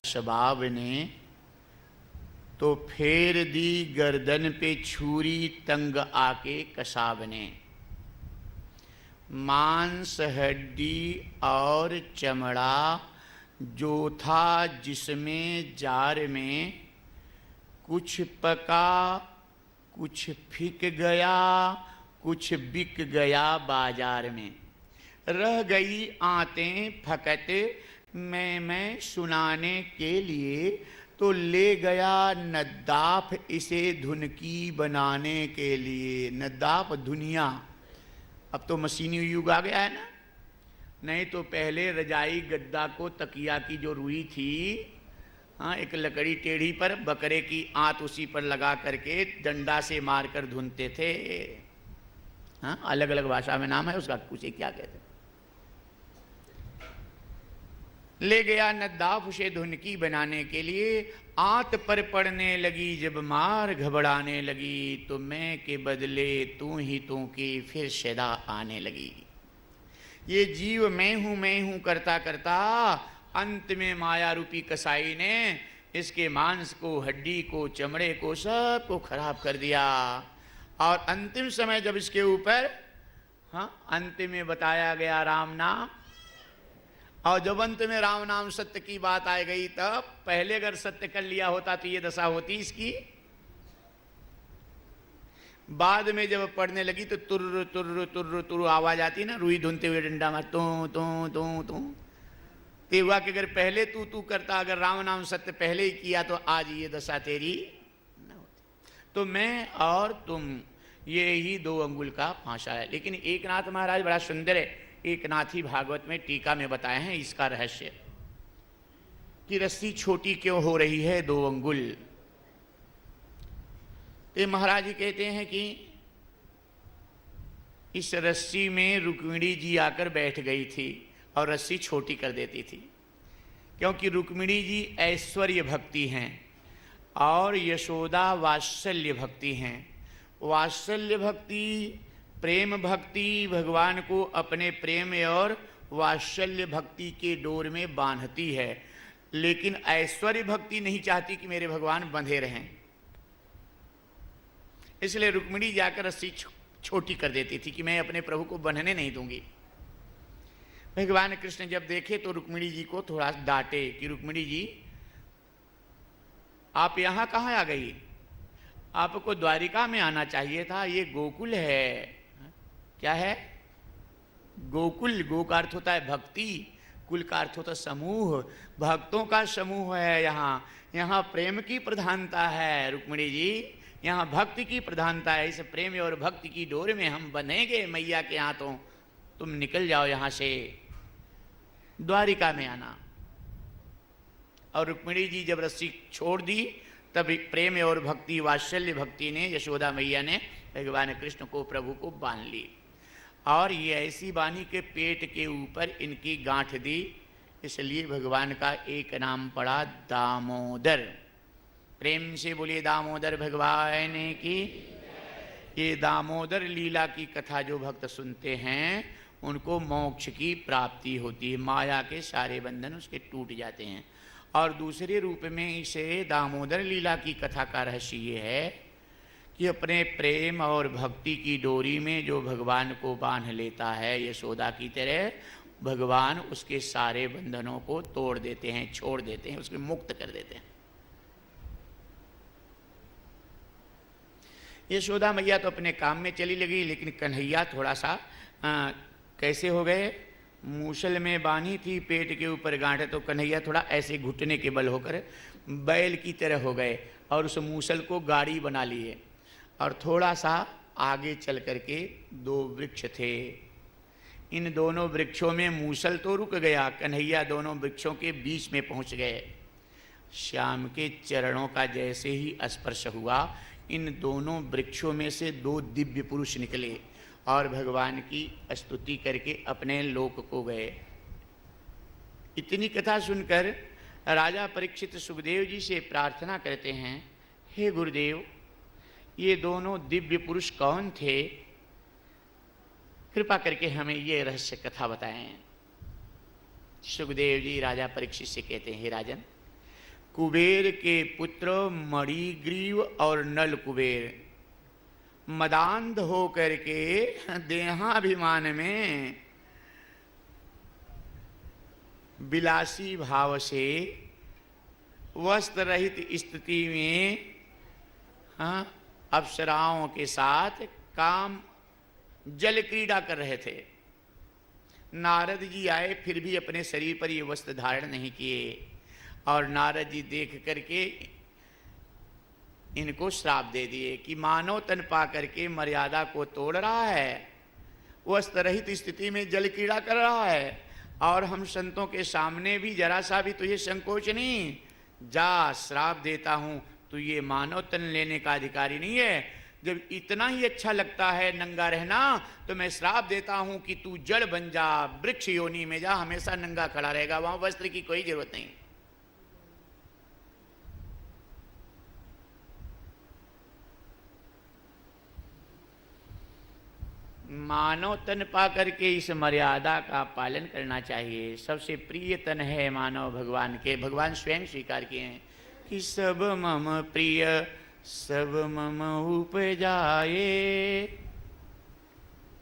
शबाब ने तो फेर दी गर्दन पे छुरी तंग आके कसाब ने। मांस हड्डी और चमड़ा जो था जिसमें जार में, कुछ पका कुछ फिक गया कुछ बिक गया बाजार में। रह गई आंतें फकत मैं सुनाने के लिए, तो ले गया नद्दाफ इसे धुनकी बनाने के लिए। नद्दाफ धुनिया, अब तो मशीनी युग आ गया है ना, नहीं तो पहले रजाई गद्दा को तकिया की जो रुई थी, हाँ, एक लकड़ी टेढ़ी पर बकरे की आंत उसी पर लगा करके डंडा से मारकर धुनते थे। हाँ, अलग अलग भाषा में नाम है उसका, उसे क्या कहते। ले गया नद्दाफ उसे धुनकी बनाने के लिए, आंत पर पड़ने लगी जब मार घबराने लगी, तो मैं के बदले तू ही तू की फिर सदा आने लगी। ये जीव मैं हूं करता करता अंत में माया रूपी कसाई ने इसके मांस को, हड्डी को, चमड़े को, सब को खराब कर दिया। और अंतिम समय जब इसके ऊपर, हाँ, अंत में बताया गया राम नाम, और जब अंत में राम नाम सत्य की बात आ गई, तब पहले अगर सत्य कर लिया होता तो ये दशा होती इसकी। बाद में जब पढ़ने लगी तो तुर्र तुर्र तुर्र तुर्र आवाज आती ना, रुई धुनते हुए डंडा मार, तू ते हुआ कि अगर पहले तू करता, अगर राम नाम सत्य पहले ही किया तो आज ये दशा तेरी न होती। तो मैं और तुम ये ही 2 अंगुल का फांसा है। लेकिन एकनाथ महाराज बड़ा सुंदर है, एकनाथी भागवत में टीका में बताए हैं इसका रहस्य कि रस्सी छोटी क्यों हो रही है 2 अंगुल। तो महाराज जी कहते हैं कि इस रस्सी में रुक्मिणी जी आकर बैठ गई थी और रस्सी छोटी कर देती थी, क्योंकि रुक्मिणी जी ऐश्वर्य भक्ति हैं और यशोदा वात्सल्य भक्ति हैं। वात्सल्य भक्ति, प्रेम भक्ति भगवान को अपने प्रेम और वात्सल्य भक्ति के डोर में बांधती है, लेकिन ऐश्वर्य भक्ति नहीं चाहती कि मेरे भगवान बंधे रहें। इसलिए रुक्मिणी जाकर रस्सी छोटी कर देती थी कि मैं अपने प्रभु को बंधने नहीं दूंगी। भगवान कृष्ण जब देखे तो रुक्मिणी जी को थोड़ा डांटे कि रुक्मिणी जी, आप यहां कहां आ गई? आपको द्वारिका में आना चाहिए था, ये गोकुल है। क्या है? गोकुल। गो का अर्थ होता है भक्ति, कुल का अर्थ होता है समूह, भक्तों का समूह है। यहाँ प्रेम की प्रधानता है रुक्मिणी जी, यहाँ भक्ति की प्रधानता है। इस प्रेम और भक्ति की डोर में हम बंधेंगे मैया के हाथों। तुम निकल जाओ यहाँ से, द्वारिका में आना। और रुक्मिणी जी जब रस्सी छोड़ दी, तब प्रेम और भक्ति, वात्सल्य भक्ति ने, यशोदा मैया ने भगवान कृष्ण को, प्रभु को बांध ली। और ये ऐसी बानी के पेट के ऊपर इनकी गांठ दी, इसलिए भगवान का एक नाम पड़ा दामोदर। प्रेम से बोलिए दामोदर भगवान की। ये दामोदर लीला की कथा जो भक्त सुनते हैं उनको मोक्ष की प्राप्ति होती है, माया के सारे बंधन उसके टूट जाते हैं। और दूसरे रूप में इसे दामोदर लीला की कथा का रहस्य ये है कि अपने प्रेम और भक्ति की डोरी में जो भगवान को बांध लेता है, यशोदा की तरह, भगवान उसके सारे बंधनों को तोड़ देते हैं, छोड़ देते हैं, उसको मुक्त कर देते हैं। यशोदा मैया तो अपने काम में चली लगी, लेकिन कन्हैया थोड़ा सा कैसे हो गए, मूसल में बांधी थी पेट के ऊपर गांठ, तो कन्हैया थोड़ा ऐसे घुटने के बल होकर बैल की तरह हो गए और उस मूसल को गाड़ी बना लिए। और थोड़ा सा आगे चल करके 2 वृक्ष थे, इन दोनों वृक्षों में मूसल तो रुक गया, कन्हैया दोनों वृक्षों के बीच में पहुंच गए। श्याम के चरणों का जैसे ही स्पर्श हुआ, इन दोनों वृक्षों में से 2 दिव्य पुरुष निकले और भगवान की स्तुति करके अपने लोक को गए। इतनी कथा सुनकर राजा परीक्षित सुखदेव जी से प्रार्थना करते हैं, हे गुरुदेव, ये दोनों दिव्य पुरुष कौन थे? कृपा करके हमें ये रहस्य कथा बताएं। सुखदेव जी राजा परीक्षित से कहते हैं, हे राजन, कुबेर के पुत्र मणिग्रीव और नल कुबेर मदांध हो करके देहाभिमान में विलासी भाव से वस्त्र रहित स्थिति में अप्सराओं के साथ काम जल क्रीड़ा कर रहे थे। नारद जी आए, फिर भी अपने शरीर पर ये वस्त्र धारण नहीं किए, और नारद जी देख करके इनको श्राप दे दिए कि मानव तन पा करके मर्यादा को तोड़ रहा है, वस्त्र रहित स्थिति में जल क्रीड़ा कर रहा है, और हम संतों के सामने भी जरा सा भी तुझे संकोच नहीं, जा श्राप देता हूं, तू ये मानव तन लेने का अधिकारी नहीं है। जब इतना ही अच्छा लगता है नंगा रहना, तो मैं श्राप देता हूं कि तू जड़ बन जा, वृक्ष योनि में जा, हमेशा नंगा खड़ा रहेगा, वहां वस्त्र की कोई जरूरत नहीं। मानव तन पा करके इस मर्यादा का पालन करना चाहिए। सबसे प्रिय तन है मानव भगवान के, भगवान स्वयं स्वीकार किए हैं कि सब मम प्रिय सब मम उपजाए,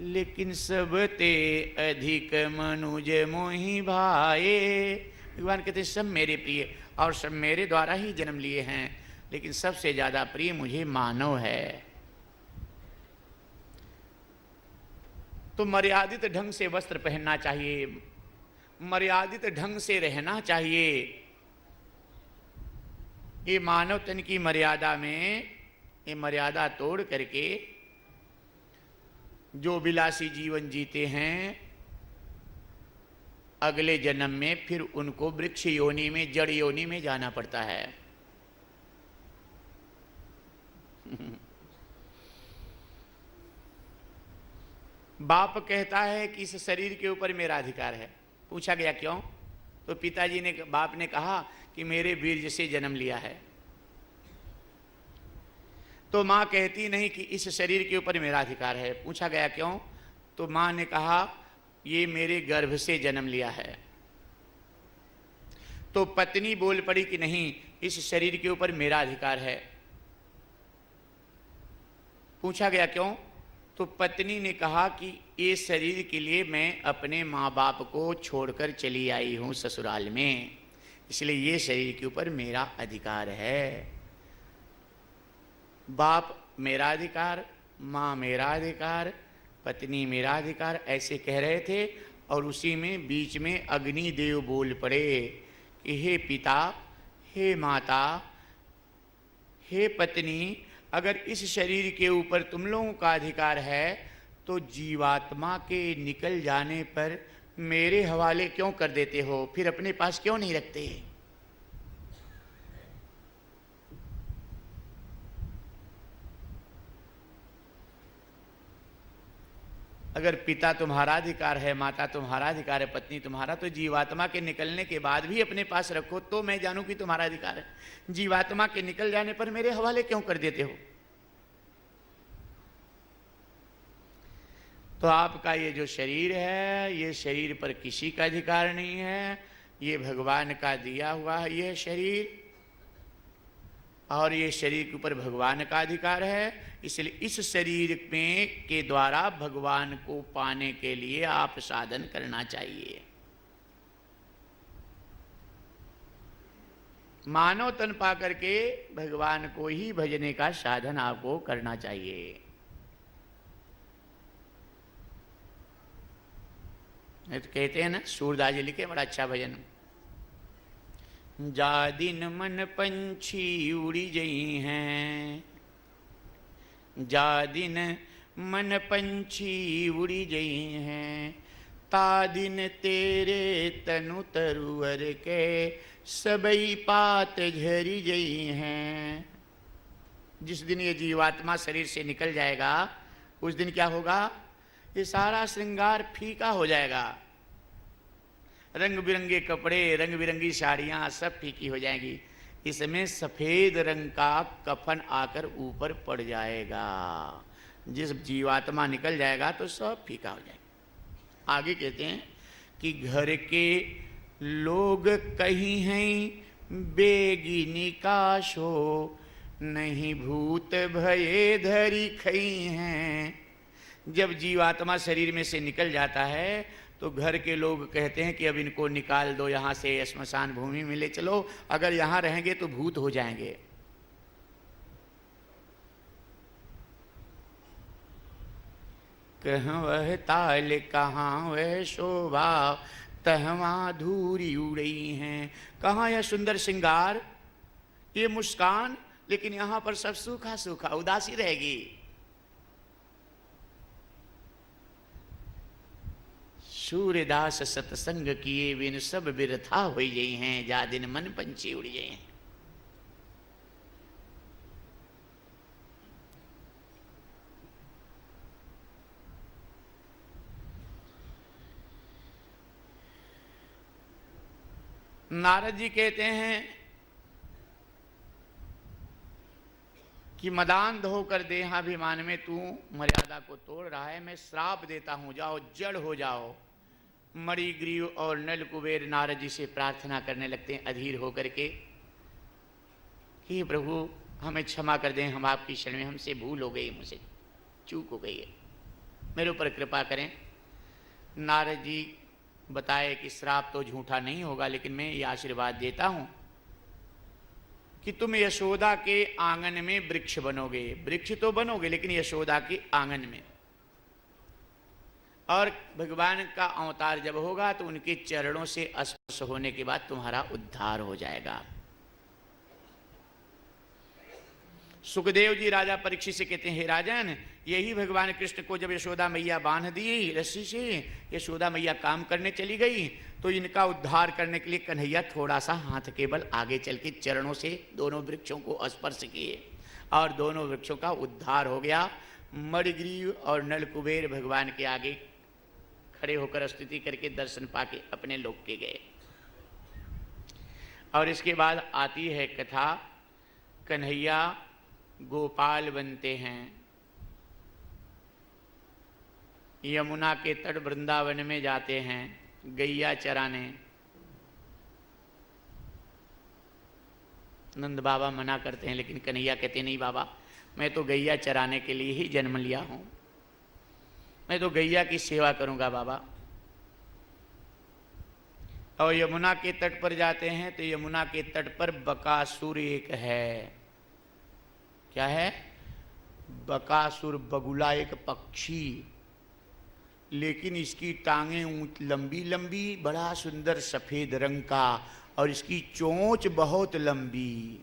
लेकिन सब ते अधिक मनुज मोहि भाए। भगवान कहते हैं सब मेरे प्रिय और सब मेरे द्वारा ही जन्म लिए हैं, लेकिन सबसे ज्यादा प्रिय मुझे मानव है। तो मर्यादित ढंग से वस्त्र पहनना चाहिए, मर्यादित ढंग से रहना चाहिए। ये मानव तन की मर्यादा में ये मर्यादा तोड़ करके जो विलासी जीवन जीते हैं, अगले जन्म में फिर उनको वृक्ष योनि में, जड़ योनि में जाना पड़ता है। बाप कहता है कि इस शरीर के ऊपर मेरा अधिकार है। पूछा गया क्यों? तो पिताजी ने, बाप ने कहा कि मेरे वीर्य से जन्म लिया है। तो मां कहती नहीं कि इस शरीर के ऊपर मेरा अधिकार है। पूछा गया क्यों? तो मां ने कहा ये मेरे गर्भ से जन्म लिया है। तो पत्नी बोल पड़ी कि नहीं, इस शरीर के ऊपर मेरा अधिकार है। पूछा गया क्यों? तो पत्नी ने कहा कि ये शरीर के लिए मैं अपने माँ बाप को छोड़कर चली आई हूँ ससुराल में, इसलिए ये शरीर के ऊपर मेरा अधिकार है। बाप मेरा अधिकार, माँ मेरा अधिकार, पत्नी मेरा अधिकार, ऐसे कह रहे थे। और उसी में बीच में अग्निदेव बोल पड़े कि हे पिता, हे माता, हे पत्नी, अगर इस शरीर के ऊपर तुम लोगों का अधिकार है तो जीवात्मा के निकल जाने पर मेरे हवाले क्यों कर देते हो? फिर अपने पास क्यों नहीं रखते? अगर पिता तुम्हारा अधिकार है, माता तुम्हारा अधिकार है, पत्नी तुम्हारा, तो जीवात्मा के निकलने के बाद भी अपने पास रखो तो मैं जानूं कि तुम्हारा अधिकार है। जीवात्मा के निकल जाने पर मेरे हवाले क्यों कर देते हो? तो आपका ये जो शरीर है, ये शरीर पर किसी का अधिकार नहीं है, ये भगवान का दिया हुआ है यह शरीर, और ये शरीर के ऊपर भगवान का अधिकार है। इसलिए इस शरीर में के द्वारा भगवान को पाने के लिए आप साधन करना चाहिए। मानव तन पा करके भगवान को ही भजने का साधन आपको करना चाहिए। तो कहते हैं ना, सूरदास जी लिखे बड़ा अच्छा भजन, जा दिन मन पंछी उड़ी जई हैं, जा दिन मन पंछी उड़ी जई हैं, ता दिन तेरे तनु तरुवर के सबई पात झरी जई हैं। जिस दिन ये जीवात्मा शरीर से निकल जाएगा, उस दिन क्या होगा? ये सारा श्रृंगार फीका हो जाएगा। रंग बिरंगे कपड़े, रंग बिरंगी साड़ियाँ सब फीकी हो जाएंगी। इसमें सफ़ेद रंग का कफन आकर ऊपर पड़ जाएगा। जिस जीवात्मा निकल जाएगा तो सब फीका हो जाएगा। आगे कहते हैं कि घर के लोग कहीं हैं बेगिनी काशो नहीं भूत भये धरी खई हैं। जब जीवात्मा शरीर में से निकल जाता है तो घर के लोग कहते हैं कि अब इनको निकाल दो यहाँ से, श्मशान भूमि में ले चलो, अगर यहाँ रहेंगे तो भूत हो जाएंगे। कहाँ वह ताल कहाँ वह शोभा तहवा धूरी उड़ई हैं। कहाँ यह सुंदर श्रृंगार, ये मुस्कान, लेकिन यहाँ पर सब सूखा सूखा उदासी रहेगी। सूर्यदास सत्संग किए बिन सब बिरथा हो गई हैं, जा दिन मन पंछी उड़ गए हैं। नारद जी कहते हैं कि मदांध होकर देहाभिमान में तू मर्यादा को तोड़ रहा है, मैं श्राप देता हूं, जाओ जड़ हो जाओ। मणिग्रीव और नल कुबेर नारद जी से प्रार्थना करने लगते हैं अधीर होकर के कि प्रभु हमें क्षमा कर दें, हम आपकी शरण में, हमसे भूल हो गई, मुझसे चूक हो गई है, मेरे ऊपर कृपा करें। नारद जी बताए कि श्राप तो झूठा नहीं होगा, लेकिन मैं ये आशीर्वाद देता हूं कि तुम यशोदा के आंगन में वृक्ष बनोगे। वृक्ष तो बनोगे लेकिन यशोदा के आंगन में, और भगवान का अवतार जब होगा तो उनके चरणों से स्पर्श होने के बाद तुम्हारा उद्धार हो जाएगा। सुखदेव जी राजा परीक्षित से कहते हैं, हे राजन, यही भगवान कृष्ण को जब यशोदा मैया बांध दी रस्सी से, यशोदा मैया काम करने चली गई, तो इनका उद्धार करने के लिए कन्हैया थोड़ा सा हाथ केवल आगे चल के चरणों से दोनों वृक्षों को स्पर्श किए और दोनों वृक्षों का उद्धार हो गया। मणिग्रीव और नलकुबेर भगवान के आगे खड़े होकर स्तुति करके दर्शन पाके अपने लोक के गए। और इसके बाद आती है कथा, कन्हैया गोपाल बनते हैं, यमुना के तट वृंदावन में जाते हैं गैया चराने। नंद बाबा मना करते हैं, लेकिन कन्हैया कहते नहीं बाबा, मैं तो गैया चराने के लिए ही जन्म लिया हूं, मैं तो गैया की सेवा करूंगा बाबा। और यमुना के तट पर जाते हैं तो यमुना के तट पर बकासुर एक है। क्या है? बकासुर, बगुला, एक पक्षी, लेकिन इसकी टांगें लंबी लंबी, बड़ा सुंदर सफेद रंग का, और इसकी चोंच बहुत लंबी।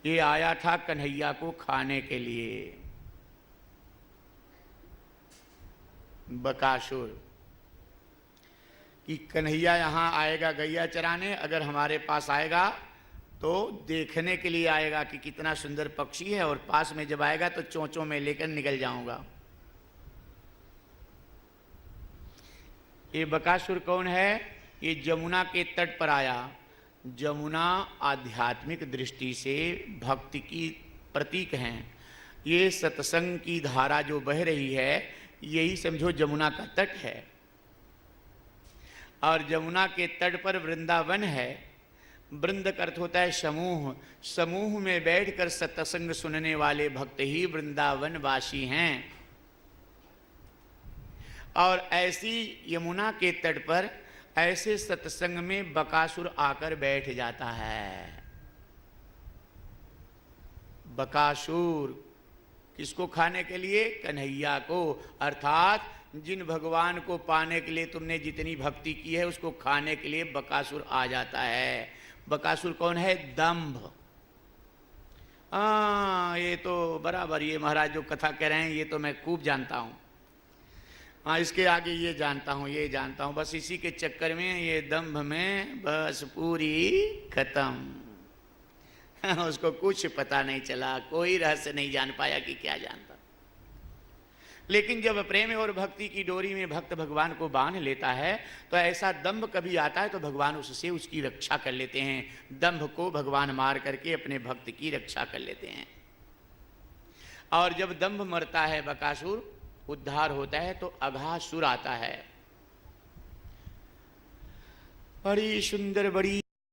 ये आया था कन्हैया को खाने के लिए। बकासुर कि कन्हैया यहाँ आएगा गैया चराने, अगर हमारे पास आएगा तो देखने के लिए आएगा कि कितना सुंदर पक्षी है, और पास में जब आएगा तो चोंचों में लेकर निकल जाऊंगा। ये बकासुर कौन है? ये जमुना के तट पर आया। जमुना आध्यात्मिक दृष्टि से भक्ति की प्रतीक हैं। ये सत्संग की धारा जो बह रही है, यही समझो जमुना का तट है। और जमुना के तट पर वृंदावन है। वृंद का अर्थ होता है समूह। समूह में बैठकर सत्संग सुनने वाले भक्त ही वृंदावन वासी हैं। और ऐसी यमुना के तट पर ऐसे सत्संग में बकासुर आकर बैठ जाता है। बकासुर किसको खाने के लिए? कन्हैया को। अर्थात जिन भगवान को पाने के लिए तुमने जितनी भक्ति की है, उसको खाने के लिए बकासुर आ जाता है। बकासुर कौन है? दंभ। ये तो बराबर, ये महाराज जो कथा कह रहे हैं ये तो मैं खूब जानता हूँ। हाँ, इसके आगे ये जानता हूँ, ये जानता हूँ, बस इसी के चक्कर में ये दंभ में बस पूरी खत्म। उसको कुछ पता नहीं चला, कोई रहस्य नहीं जान पाया कि क्या जानता। लेकिन जब प्रेम और भक्ति की डोरी में भक्त भगवान को बांध लेता है, तो ऐसा दंभ कभी आता है तो भगवान उससे उसकी रक्षा कर लेते हैं। दंभ को भगवान मार करके अपने भक्त की रक्षा कर लेते हैं। और जब दंभ मरता है, बकासुर उद्धार होता है, तो अघासुर आता है। बड़ी सुंदर, बड़ी